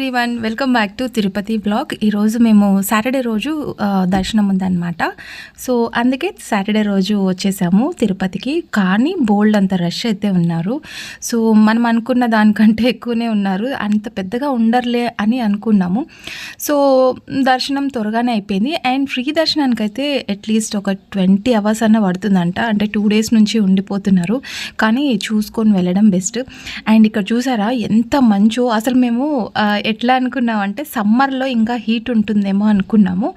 Everyone, welcome back to Tirupati blog. ఈరోజు మేము Saturday రోజు దర్శనం ఉందన్నమాట. సో అందుకే సాటర్డే రోజు వచ్చేసాము తిరుపతికి. కానీ బోల్డ్ అంత రష్ అయితే ఉన్నారు. సో మనం అనుకున్న దానికంటే ఎక్కువనే ఉన్నారు. అంత పెద్దగా ఉండర్లే అని అనుకున్నాము. సో దర్శనం త్వరగానే అయిపోయింది. అండ్ ఫ్రీ దర్శనానికి అయితే అట్లీస్ట్ ఒక 20 hours అన్న పడుతుందంట. అంటే 2 days నుంచి ఉండిపోతున్నారు. కానీ చూసుకొని వెళ్ళడం బెస్ట్. అండ్ ఇక్కడ చూసారా ఎంత మంచో. అసలు మేము ఎట్లా అనుకున్నామంటే సమ్మర్లో ఇంకా హీట్ ఉంటుందేమో అనుకున్నాము.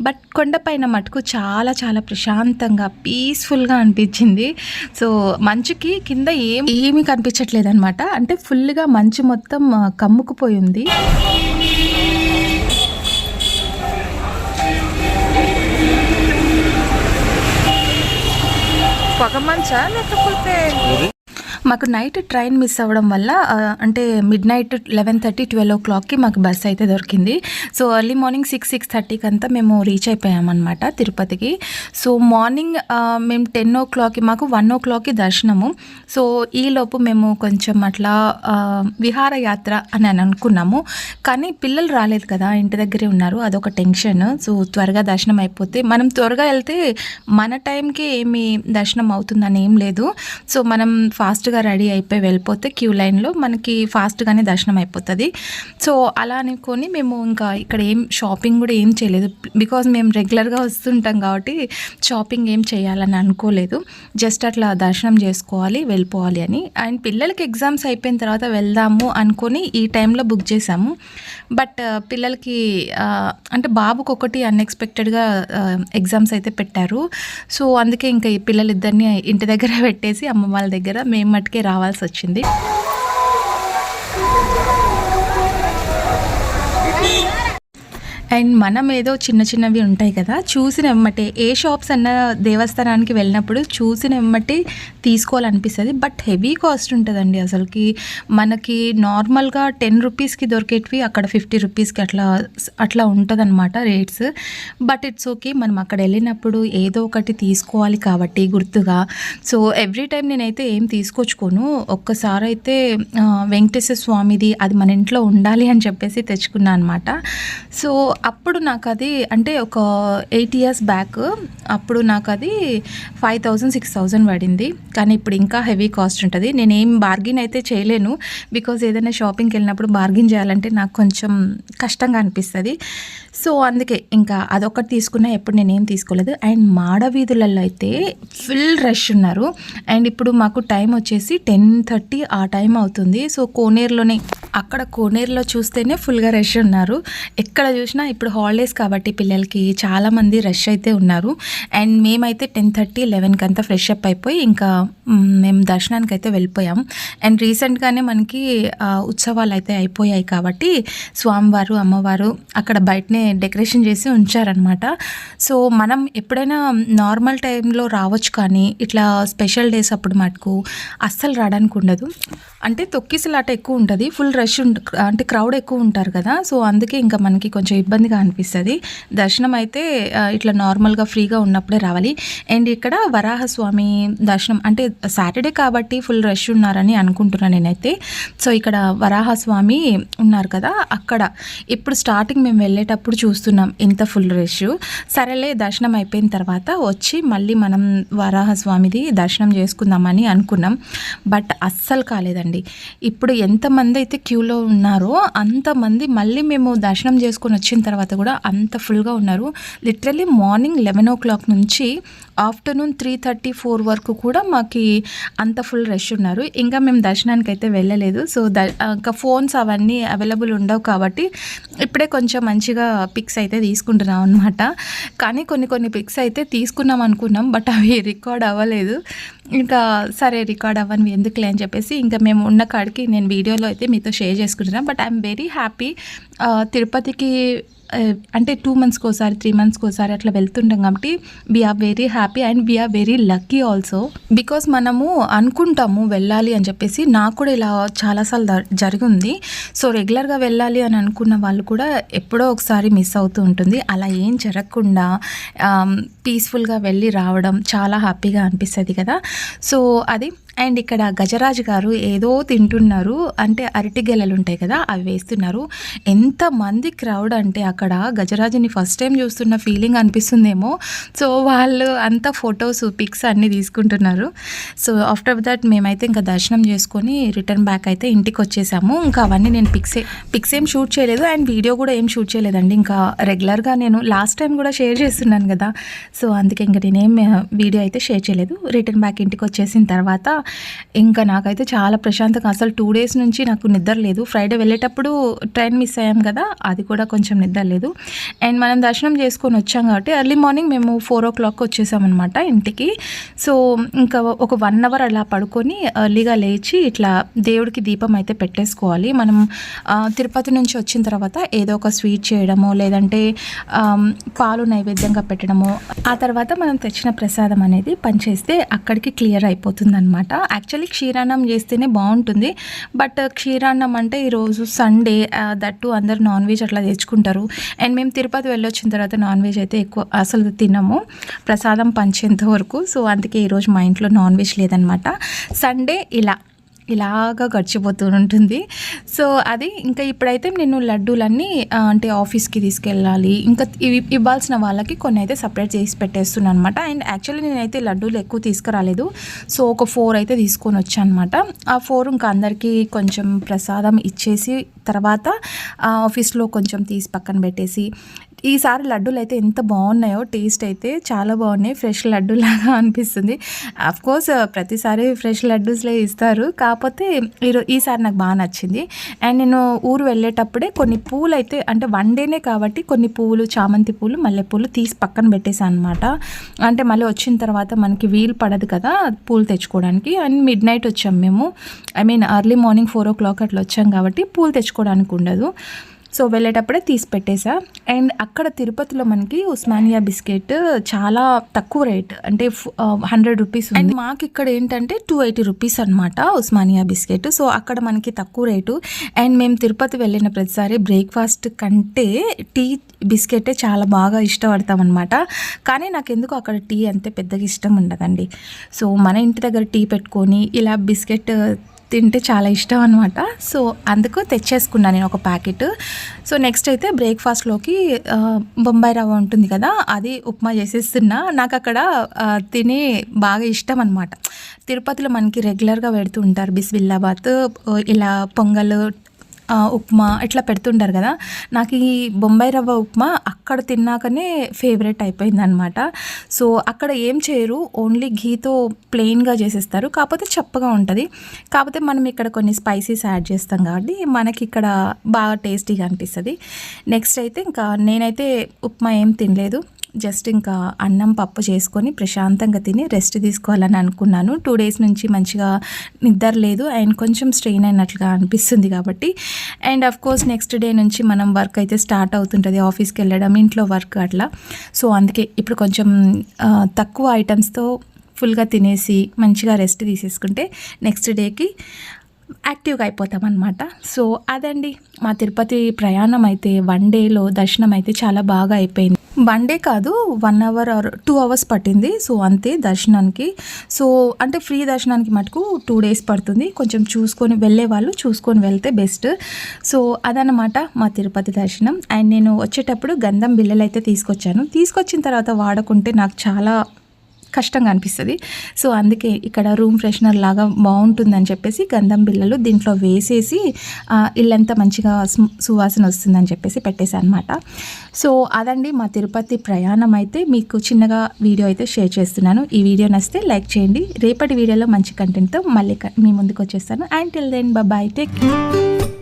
బట్ కొండపైన మటుకు చాలా చాలా ప్రశాంతంగా పీస్ఫుల్గా అనిపించింది. సో మంచుకి కింద ఏమీ కనిపించట్లేదు అనమాట. అంటే ఫుల్గా మంచు మొత్తం కమ్ముకుపోయింది. పొగ మంచా లేకపోతే మాకు నైట్ ట్రైన్ మిస్ అవ్వడం వల్ల అంటే midnight 11:30 12 o'clockకి మాకు బస్ అయితే దొరికింది. సో ఎర్లీ మార్నింగ్ 6:30కి అంతా మేము రీచ్ అయిపోయామన్నమాట తిరుపతికి. సో మార్నింగ్ మేము 10 o'clockకి మాకు 1 o'clockకి దర్శనము. సో ఈలోపు మేము కొంచెం అట్లా విహారయాత్ర అని అనుకున్నాము. కానీ పిల్లలు రాలేదు కదా, ఇంటి దగ్గరే ఉన్నారు, అదొక టెన్షన్. సో త్వరగా దర్శనం అయిపోతే మనం త్వరగా వెళ్తే మన టైంకి ఏమి దర్శనం అవుతుందని ఏం లేదు. సో మనం ఫాస్ట్గా రెడీ అయిపోయి వెళ్ళిపోతే క్యూ లైన్లో మనకి ఫాస్ట్గానే దర్శనం అయిపోతుంది. సో అలా అనుకొని మేము ఇంకా ఇక్కడ షాపింగ్ కూడా ఏం చేయలేదు. బికాజ్ మేము రెగ్యులర్గా వస్తుంటాం కాబట్టి షాపింగ్ ఏం చేయాలని అనుకోలేదు. జస్ట్ అట్లా దర్శనం చేసుకోవాలి, వెళ్ళిపోవాలి అని. అండ్ పిల్లలకి ఎగ్జామ్స్ అయిపోయిన తర్వాత వెళ్దాము అనుకొని ఈ టైంలో బుక్ చేసాము. బట్ పిల్లలకి అంటే బాబుకి ఒకటి అన్ఎక్స్పెక్టెడ్గా ఎగ్జామ్స్ అయితే పెట్టారు. సో అందుకే ఇంకా ఈ పిల్లలిద్దరిని ఇంటి దగ్గర పెట్టేసి అమ్మ వాళ్ళ దగ్గర మేము మట్టుకే రావాల్సి వచ్చింది. అండ్ మనం ఏదో చిన్న చిన్నవి ఉంటాయి కదా, చూసిన ఎమ్మటే ఏ షాప్స్ అన్న దేవస్థానానికి వెళ్ళినప్పుడు చూసిన ఎమ్మటే తీసుకోవాలనిపిస్తుంది. బట్ హెవీ కాస్ట్ ఉంటుందండి. అసలుకి మనకి నార్మల్గా 10 రూపీస్కి దొరికేటివి అక్కడ 50 రూపీస్కి అట్లా ఉంటుందన్నమాట రేట్స్. బట్ ఇట్స్ ఓకే, మనం అక్కడ వెళ్ళినప్పుడు ఏదో ఒకటి తీసుకోవాలి కాబట్టి గుర్తుగా. సో ఎవ్రీ టైం నేనైతే ఏం తీసుకొచ్చుకోను. ఒక్కసారి అయితే వెంకటేశ్వర స్వామిది అది మన ఇంట్లో ఉండాలి అని చెప్పేసి తెచ్చుకున్నాను అనమాట. సో అప్పుడు నాకు అది అంటే ఒక 8 years బ్యాక్ అప్పుడు నాకు అది 5,000 6,000 పడింది. కానీ ఇప్పుడు ఇంకా హెవీ కాస్ట్ ఉంటుంది. నేనేం బార్గిన్ అయితే చేయలేను. బికాజ్ ఏదైనా షాపింగ్కి వెళ్ళినప్పుడు బార్గిన్ చేయాలంటే నాకు కొంచెం కష్టంగా అనిపిస్తుంది. సో అందుకే ఇంకా అదొకటి తీసుకున్నా, ఎప్పుడు నేనేం తీసుకోలేదు. అండ్ మాడ వీధులలో అయితే ఫుల్ రష్ ఉన్నారు. అండ్ ఇప్పుడు మాకు టైం వచ్చేసి 10:30 ఆ టైం అవుతుంది. సో కోనేరులో చూస్తేనే ఫుల్గా రష్ ఉన్నారు. ఎక్కడ చూసినా ఇప్పుడు హాలిడేస్ కాబట్టి పిల్లలకి చాలామంది రష్ అయితే ఉన్నారు. అండ్ మేమైతే 10:30 11కి అంతా ఫ్రెష్ అప్ అయిపోయి ఇంకా మేము దర్శనానికి అయితే వెళ్ళిపోయాం. అండ్ రీసెంట్గానే మనకి ఉత్సవాలు అయితే అయిపోయాయి కాబట్టి స్వామివారు అమ్మవారు అక్కడ బయటనే డెకరేషన్ చేసి ఉంచారనమాట. సో మనం ఎప్పుడైనా నార్మల్ టైంలో రావచ్చు, కానీ ఇట్లా స్పెషల్ డేస్ అప్పుడు మటుకు అస్సలు రావడానికి ఉండదు. అంటే తొక్కిసలాట ఎక్కువ ఉంటుంది, ఫుల్ రష్ అంటే క్రౌడ్ ఎక్కువ ఉంటారు కదా. సో అందుకే ఇంకా మనకి కొంచెం ఇబ్బందిగా అనిపిస్తుంది. దర్శనం అయితే ఇట్లా నార్మల్గా ఫ్రీగా ఉన్నప్పుడే రావాలి. అండ్ ఇక్కడ వరాహస్వామి దర్శనం అంటే సాటర్డే కాబట్టి ఫుల్ రష్ ఉన్నారని అనుకుంటున్నాను నేనైతే. సో ఇక్కడ వరాహస్వామి ఉన్నారు కదా, అక్కడ ఇప్పుడు స్టార్టింగ్ మేము వెళ్ళేటప్పుడు చూస్తున్నాం ఎంత ఫుల్ రష్. సరేలే దర్శనం అయిపోయిన తర్వాత వచ్చి మళ్ళీ మనం వరాహస్వామిది దర్శనం చేసుకుందామని అనుకున్నాం. బట్ అస్సలు కాలేదండి. ఇప్పుడు ఎంతమంది అయితే క్యూలో ఉన్నారో అంతమంది మళ్ళీ మేము దర్శనం చేసుకొని వచ్చిన తర్వాత కూడా అంత ఫుల్గా ఉన్నారు. లిటరల్లీ మార్నింగ్ 11 o'clock నుంచి ఆఫ్టర్నూన్ 3:30 4 వరకు కూడా మాకు అంత ఫుల్ రష్ ఉన్నారు. ఇంకా మేము దర్శనానికి అయితే వెళ్ళలేదు. సో ఇంకా ఫోన్స్ అవన్నీ అవైలబుల్ ఉండవు కాబట్టి ఇప్పుడే కొంచెం మంచిగా పిక్స్ అయితే తీసుకుంటున్నాం అనమాట. కానీ కొన్ని పిక్స్ అయితే తీసుకున్నాం అనుకున్నాం, బట్ అవి రికార్డ్ అవ్వలేదు. ఇంకా సరే రికార్డ్ అవ్వని ఎందుకులే అని చెప్పేసి ఇంకా మేము ఉన్న కాడికి నేను వీడియోలో అయితే మీతో షేర్ చేసుకుంటున్నాను. But I'm very happy. తిరుపతికి అంటే 2 monthsకి ఒకసారి 3 monthsకి ఒకసారి అట్లా వెళ్తుంటాం కాబట్టి we are very happy and we are very lucky also. Because మనము అనుకుంటాము వెళ్ళాలి అని చెప్పేసి. నాకు కూడా ఇలా చాలాసార్లు జరిగింది. సో రెగ్యులర్గా వెళ్ళాలి అని అనుకున్న వాళ్ళు కూడా ఎప్పుడో ఒకసారి మిస్ అవుతూ ఉంటుంది. అలా ఏం జరగకుండా పీస్ఫుల్గా వెళ్ళి రావడం చాలా హ్యాపీగా అనిపిస్తుంది కదా. సో అది అండ్ ఇక్కడ గజరాజు గారు ఏదో తింటున్నారు, అంటే అరటి గెలలు ఉంటాయి కదా అవి వేస్తున్నారు. ఎంతమంది క్రౌడ్ అంటే అక్కడ గజరాజుని ఫస్ట్ టైం చూస్తున్న ఫీలింగ్ అనిపిస్తుందేమో. సో వాళ్ళు అంతా ఫొటోస్ పిక్స్ అన్నీ తీసుకుంటున్నారు. సో ఆఫ్టర్ దట్ మేమైతే ఇంకా దర్శనం చేసుకొని రిటర్న్ బ్యాక్ అయితే ఇంటికి వచ్చేసాము. ఇంకా అవన్నీ నేను పిక్స్ ఏం షూట్ చేయలేదు అండ్ వీడియో కూడా ఏం షూట్ చేయలేదండి. ఇంకా రెగ్యులర్గా నేను లాస్ట్ టైం కూడా షేర్ చేస్తున్నాను కదా, సో అందుకే ఇంకా నేనేం వీడియో అయితే షేర్ చేయలేదు. రిటర్న్ బ్యాక్ ఇంటికి వచ్చేసిన తర్వాత ఇంకా నాకైతే చాలా ప్రశాంతంగా, అసలు 2 days నుంచి నాకు నిద్ర లేదు. ఫ్రైడే వెళ్ళేటప్పుడు ట్రైన్ మిస్ అయ్యాం కదా, అది కూడా కొంచెం నిద్ర లేదు. అండ్ మనం దర్శనం చేసుకొని వచ్చాం కాబట్టి ఎర్లీ మార్నింగ్ మేము 4 o'clock వచ్చేసామన్నమాట ఇంటికి. సో ఇంకా ఒక 1 hour అలా పడుకొని ఎర్లీగా లేచి ఇట్లా దేవుడికి దీపం అయితే పెట్టేసుకోవాలి. మనం తిరుపతి నుంచి వచ్చిన తర్వాత ఏదో ఒక స్వీట్ చేయడమో లేదంటే పాలు నైవేద్యంగా పెట్టడమో, ఆ తర్వాత మనం తెచ్చిన ప్రసాదం అనేది పనిచేస్తే అక్కడికి క్లియర్ అయిపోతుంది అనమాట. యాక్చువల్లీ క్షీరాన్నం చేస్తేనే బాగుంటుంది, బట్ క్షీరాన్నం అంటే ఈరోజు సండే, దట్టు అందరు నాన్ వెజ్ అట్లా తెచ్చుకుంటారు. అండ్ మేము తిరుపతి వెళ్ళొచ్చిన తర్వాత నాన్ వెజ్ అయితే ఎక్కువ అసలు తినము ప్రసాదం పంచేంత వరకు. సో అందుకే ఈరోజు మా ఇంట్లో నాన్ వెజ్ లేదనమాట. సండే ఇలాగా గడిచిపోతూ ఉంటుంది. సో అది ఇంకా ఇప్పుడైతే నేను లడ్డూలన్నీ అంటే ఆఫీస్కి తీసుకెళ్ళాలి, ఇంకా ఇవి ఇవ్వాల్సిన వాళ్ళకి కొన్ని అయితే సపరేట్ చేసి పెట్టేస్తున్నాను అనమాట. అండ్ యాక్చువల్లీ నేనైతే లడ్డూలు ఎక్కువ తీసుకురాలేదు, సో ఒక 4 అయితే తీసుకొని వచ్చాను అనమాట. ఆ 4 ఇంకా అందరికీ కొంచెం ప్రసాదం ఇచ్చేసి తర్వాత ఆఫీస్లో కొంచెం తీసి పక్కన పెట్టేసి, ఈసారి లడ్డూలు అయితే ఎంత బాగున్నాయో, టేస్ట్ అయితే చాలా బాగున్నాయి. ఫ్రెష్ లడ్డు లాగా అనిపిస్తుంది. అఫ్కోర్స్ ప్రతిసారి ఫ్రెష్ లడ్డూస్లే ఇస్తారు, కాకపోతే ఈసారి నాకు బాగా నచ్చింది. అండ్ నేను ఊరు వెళ్ళేటప్పుడే కొన్ని పూలు అయితే, అంటే 1 dayనే కాబట్టి కొన్ని పూలు, చామంతి పూలు, మల్లెపూలు తీసి పక్కన పెట్టేసాను అనమాట. అంటే మళ్ళీ వచ్చిన తర్వాత మనకి వీలు పడదు కదా పూలు తెచ్చుకోవడానికి. అండ్ midnight వచ్చాం మేము, ఎర్లీ మార్నింగ్ 4 o'clock అట్లా వచ్చాం కాబట్టి పూలు తెచ్చుకోవడానికి ఉండదు. సో వెళ్ళేటప్పుడే తీసి పెట్టేసా. అండ్ అక్కడ తిరుపతిలో మనకి ఉస్మానియా బిస్కెట్ చాలా తక్కువ రేట్, అంటే 100 rupees ఉంది. అండ్ మాకు ఇక్కడ ఏంటంటే 280 rupees అనమాట ఉస్మానియా బిస్కెట్. సో అక్కడ మనకి తక్కువ రేటు. అండ్ మేము తిరుపతి వెళ్ళిన ప్రతిసారి బ్రేక్ఫాస్ట్ కంటే టీ బిస్కెటే చాలా బాగా ఇష్టపడతాం అనమాట. కానీ నాకు ఎందుకు అక్కడ టీ అంతే పెద్దగా ఇష్టం ఉండదండి. సో మన ఇంటి దగ్గర టీ పెట్టుకొని ఇలా బిస్కెట్ తింటే చాలా ఇష్టం అనమాట. సో అందుకు తెచ్చేసుకున్నాను నేను ఒక ప్యాకెట్. సో నెక్స్ట్ అయితే బ్రేక్ఫాస్ట్లోకి బొంబాయి రవ్వ ఉంటుంది కదా, అది ఉప్మా చేసేస్తున్నా. నాకు అక్కడ తిని బాగా ఇష్టం అనమాట. తిరుపతిలో మనకి రెగ్యులర్గా పెడుతూ ఉంటారు బిస్మిల్లాబాత్, ఇలా పొంగల్, ఉప్మా ఇట్లా పెడుతుంటారు కదా. నాకు ఈ బొంబాయి రవ్వ ఉప్మా అక్కడ తిన్నాకనే ఫేవరెట్ అయిపోయింది అనమాట. సో అక్కడ ఏం చేయరు, ఓన్లీ ఘీతో ప్లెయిన్గా చేసేస్తారు, కాకపోతే చప్పగా ఉంటుంది. కాకపోతే మనం ఇక్కడ కొన్ని స్పైసీస్ యాడ్ చేస్తాం కాబట్టి మనకి ఇక్కడ బాగా టేస్టీగా అనిపిస్తుంది. నెక్స్ట్ అయితే ఇంకా నేనైతే ఉప్మా ఏం తినలేదు, జస్ట్ ఇంకా అన్నం పప్పు చేసుకొని ప్రశాంతంగా తిని రెస్ట్ తీసుకోవాలని అనుకున్నాను. 2 days నుంచి మంచిగా నిద్ర లేదు అండ్ కొంచెం స్ట్రెయిన్ అయినట్లుగా అనిపిస్తుంది కాబట్టి. And of course next day నుంచి మనం వర్క్ అయితే స్టార్ట్ అవుతుంటుంది, ఆఫీస్కి వెళ్ళడం, ఇంట్లో వర్క్ అట్లా. సో అందుకే ఇప్పుడు కొంచెం తక్కువ ఐటమ్స్తో ఫుల్గా తినేసి మంచిగా రెస్ట్ తీసేసుకుంటే నెక్స్ట్ డేకి యాక్టివ్గా అయిపోతాం అనమాట. సో అదండి మా తిరుపతి ప్రయాణం అయితే 1 dayలో దర్శనం అయితే చాలా బాగా అయిపోయింది. 1 day కాదు, 1 hour or 2 hours పట్టింది. సో అంతే దర్శనానికి. సో అంటే ఫ్రీ దర్శనానికి మటుకు 2 days పడుతుంది. కొంచెం చూసుకొని వెళ్ళే వాళ్ళు చూసుకొని వెళ్తే బెస్ట్. సో అదనమాట మా తిరుపతి దర్శనం. అండ్ నేను వచ్చేటప్పుడు గంధం బిళ్ళలు అయితే తీసుకొచ్చిన తర్వాత వాడకుంటే నాకు చాలా కష్టంగా అనిపిస్తుంది. సో అందుకే ఇక్కడ రూమ్ ఫ్రెషనర్ లాగా బాగుంటుందని చెప్పేసి గంధం బిళ్ళలు దీంట్లో వేసేసి ఇల్లంతా మంచిగా సువాసన వస్తుందని చెప్పేసి పెట్టేశాను అనమాట. సో అదండి మా తిరుపతి ప్రయాణం అయితే మీకు చిన్నగా వీడియో అయితే షేర్ చేస్తున్నాను. ఈ వీడియో నచ్చితే లైక్ చేయండి. రేపటి వీడియోలో మంచి కంటెంట్తో మళ్ళీ మీ ముందుకు వచ్చేస్తాను. And till then bye, take care.